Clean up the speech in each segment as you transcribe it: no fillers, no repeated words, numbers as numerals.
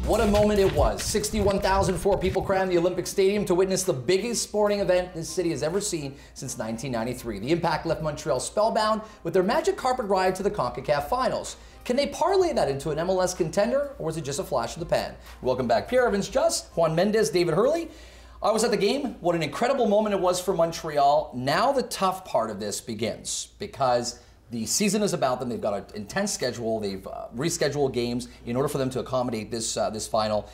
What a moment it was. 61,004 people crammed the Olympic Stadium to witness the biggest sporting event this city has ever seen since 1993. The Impact left Montreal spellbound with their magic carpet ride to the Concacaf Finals. Can they parlay that into an MLS contender, or was it just a flash in the pan? Welcome back, Pierre Juste, Juan Mendez, David Hurley. I was at the game. What an incredible moment it was for Montreal. Now the tough part of this begins, because the season is about them. They've got an intense schedule. They've rescheduled games in order for them to accommodate this final.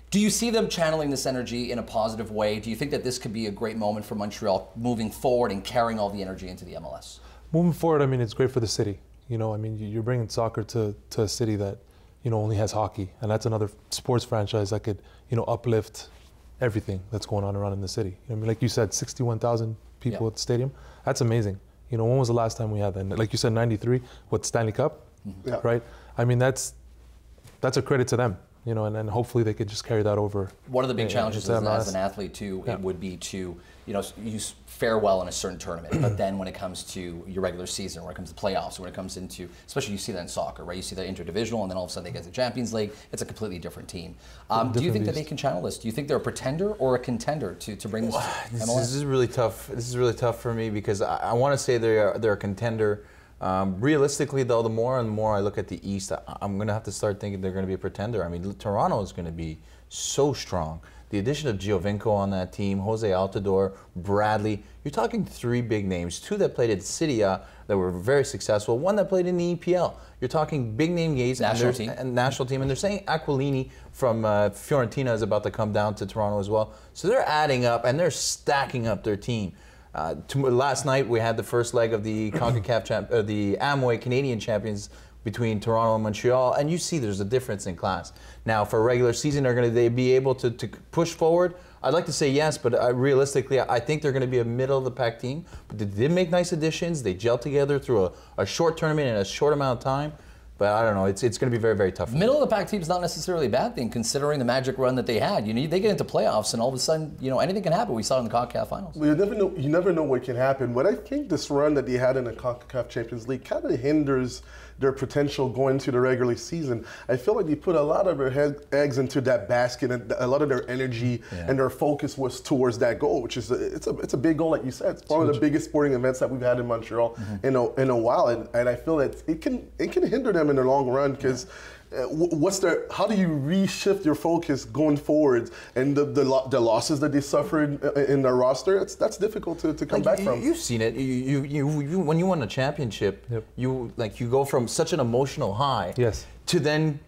Do you see them channeling this energy in a positive way? Do you think that this could be a great moment for Montreal moving forward and carrying all the energy into the MLS? Moving forward, I mean, it's great for the city. You know, I mean, you're bringing soccer to a city that, you know, only has hockey. And that's another sports franchise that could, you know, uplift everything that's going on around in the city. I mean, like you said, 61,000 people at the stadium. That's amazing. You know, when was the last time we had that? Like you said, 93, what, Stanley Cup, right? I mean, that's a credit to them, you know, and hopefully they could just carry that over. One of the big challenges as an athlete, too, it would be to, you know, you fare well in a certain tournament, but then when it comes to your regular season, when it comes to playoffs, when it comes into, especially you see that in soccer, right? You see that interdivisional, and then all of a sudden they get the Champions League. It's a completely different team. Do you think that they can channel this? Do you think they're a pretender or a contender to bring this to MLS? This is really tough. This is really tough for me because I want to say they're a contender. Realistically, though, the more and more I look at the East, I'm going to have to start thinking they're going to be a pretender. I mean, Toronto is going to be so strong. The addition of Giovinco on that team, Jose Altidore, Bradley, you're talking three big names, two that played at City that were very successful, one that played in the EPL. You're talking big name games national team, and they're saying Aquilini from Fiorentina is about to come down to Toronto as well. So they're adding up and they're stacking up their team. Last night we had the first leg of the Concacaf the Amway Canadian Champions between Toronto and Montreal, and you see there's a difference in class. Now, for a regular season, are they be able to push forward? I'd like to say yes, but realistically, I think they're going to be a middle-of-the-pack team. But they did make nice additions. They gelled together through a short tournament in a short amount of time. But I don't know, it's going to be very, very tough. Middle-of-the-pack team is not necessarily a bad thing, considering the magic run that they had. You know, they get into playoffs, and all of a sudden, you know, anything can happen. We saw it in the Concacaf Finals. Well, you never know what can happen. But I think this run that they had in the Concacaf Champions League kind of hinders their potential going to the regular season. I feel like they put a lot of their eggs into that basket, and a lot of their energy and their focus was towards that goal, which is it's a big goal, like you said. It's one of the biggest sporting events that we've had in Montreal in a while, and I feel that it can hinder them in the long run because. How do you reshift your focus going forward, and the losses that they suffered in their roster? That's difficult to come back from. You've seen it. You when you won a championship, you go from such an emotional high to then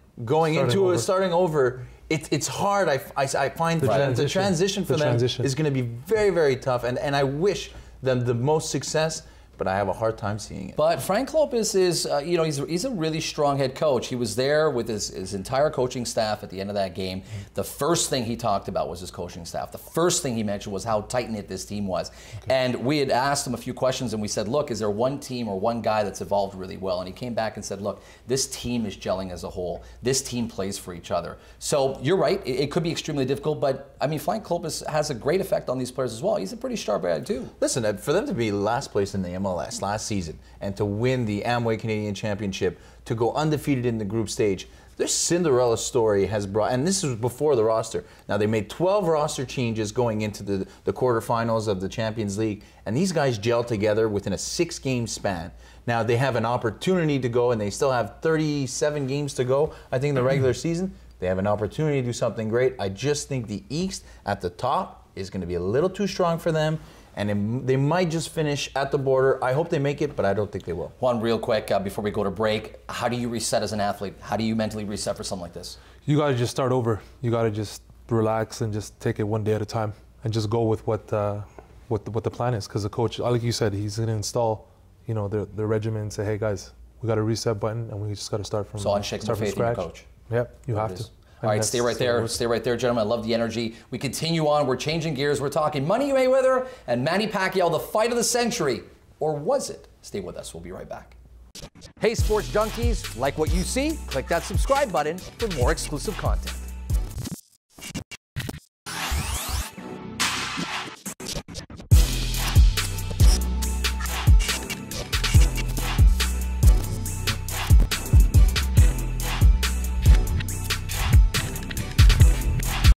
starting over. It's hard. I find the transition for them is going to be very, very tough, and I wish them the most success. But I have a hard time seeing it. But Frank Lopez is, you know, he's a really strong head coach. He was there with his entire coaching staff at the end of that game. The first thing he talked about was his coaching staff. The first thing he mentioned was how tight-knit this team was. And we had asked him a few questions, and we said, look, is there one team or one guy that's evolved really well? And he came back and said, look, this team is gelling as a whole. This team plays for each other. So you're right, it could be extremely difficult, but I mean, Frank Lopez has a great effect on these players as well. He's a pretty sharp guy too. Listen, for them to be last place in the MLS last season and to win the Amway Canadian Championship, to go undefeated in the group stage, this Cinderella story has brought, and this was before the roster. Now they made 12 roster changes going into the quarterfinals of the Champions League, and these guys gelled together within a 6-game span. Now they have an opportunity to go, and they still have 37 games to go, I think, in the regular season. They have an opportunity to do something great. I just think the East at the top is going to be a little too strong for them. And they might just finish at the border. I hope they make it, but I don't think they will. Juan, real quick, before we go to break, how do you reset as an athlete? How do you mentally reset for something like this? You got to just start over. You got to just relax and just take it one day at a time and just go with what the plan is. Because the coach, like you said, he's going to install, you know, the regimen and say, hey guys, we got a reset button and we just got to start from scratch. So unshakable faith in your coach. Yep, you have to. All right, stay right there. Stay right there, gentlemen. I love the energy. We continue on. We're changing gears. We're talking Money Mayweather and Manny Pacquiao, the fight of the century. Or was it? Stay with us. We'll be right back. Hey, sports junkies. Like what you see? Click that subscribe button for more exclusive content.